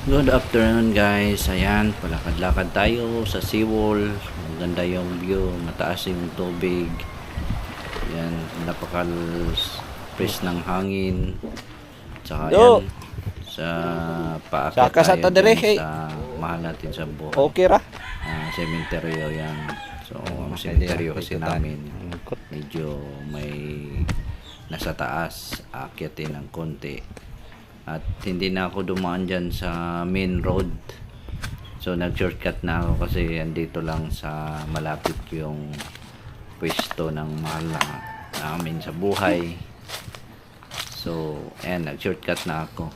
Good afternoon guys. Ayan, palakad-lakad tayo sa seawall. Maganda yung view, mataas yung tubig. Ayan, napaka-fresh ng hangin. Tsaka ayan, sa paakyat Saka sa tayo tadere, dyan sa mahal natin sa buhay. Okay ra. Sementeryo yan. So, ang sementeryo kasi namin medyo may nasa taas, aakyatin ng konti. At hindi na ako dumaan dyan sa main road. So nag-shortcut na ako kasi andito lang sa malapit yung pwesto ng mahal na namin sa buhay. So ayan, nag-shortcut na ako.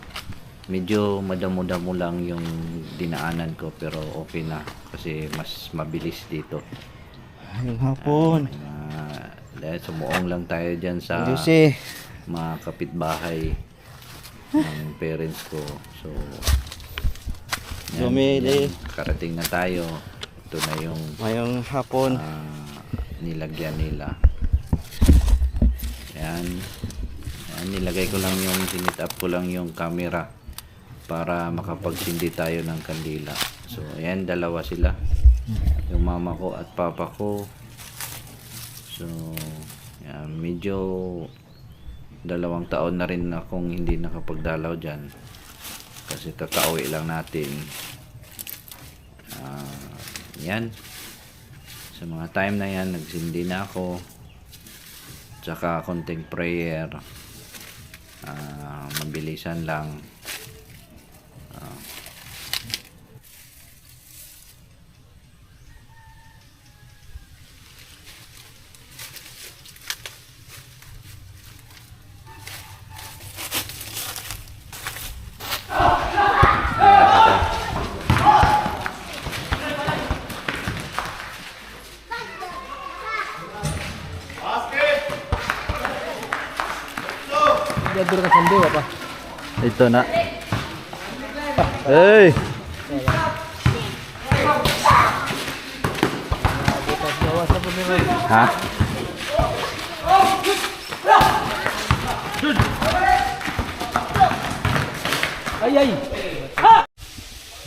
Medyo madamo-damo lang yung dinaanan ko pero okay na kasi mas mabilis dito. Ayong hapon. Dahil sumuong lang tayo dyan sa mga kapitbahay ng parents ko. So yan, karating na tayo. Ito na yung ngayong hapon nilagyan nila. Yan, nilagay ko lang yung sinit up ko lang yung camera para makapagsindi tayo ng kandila. So ayan, dalawa sila, yung mama ko at papa ko. So yan, medyo 2 taon na rin akong hindi nakapagdalaw dyan kasi kakauwi lang natin. Yan, sa mga time na yan nagsindi na ako, tsaka konting prayer, mabilisan lang. Ito na. Hey. Ha?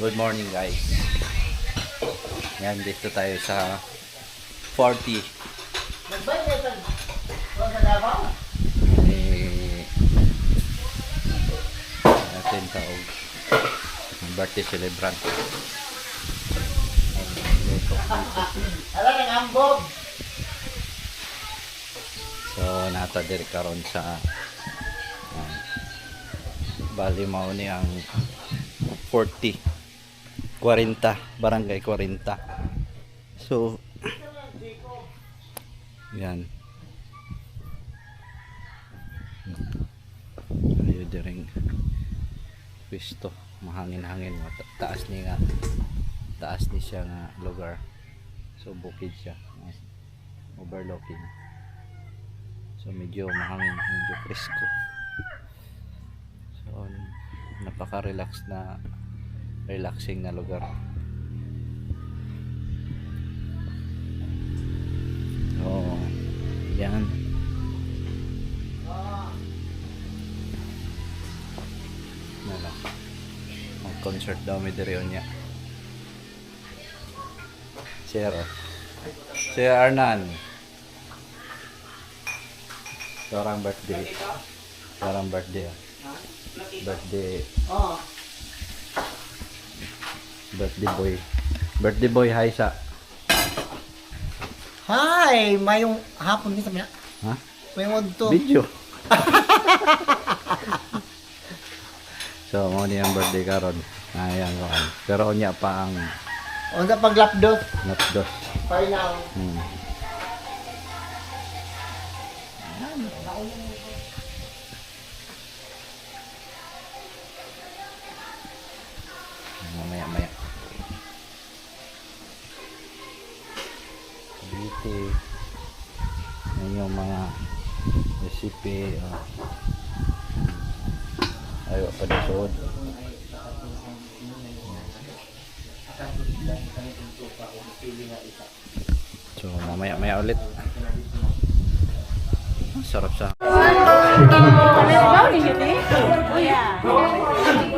Good morning guys. Yan, dito tayo sa 40. Natin taog birthday celebrant. So nata diri karon sa bali mao ni ang 40 barangay 40. So yan, ayo diring pwesto, mahangin-hangin, taas ni siya nga lugar. So bukid siya, overlooking. So medyo mahangin, medyo presko. So napaka-relax na, relaxing na lugar. So yan, ang concert daw may diriyon niya. Sir Arnan, seorang birthday boy, hi sa Hi, mayong hapon din sa mina. ha? Mayong to. Video. So mo ni ang birthday karon. Ayan ko. Pero unya pa ang Onda pag lapdot. napdos. Final. Maya. Dito. Yan yung mga recipe. Ayo pa na suod. So mamaya ulit. Sarap sa. Oh, yeah.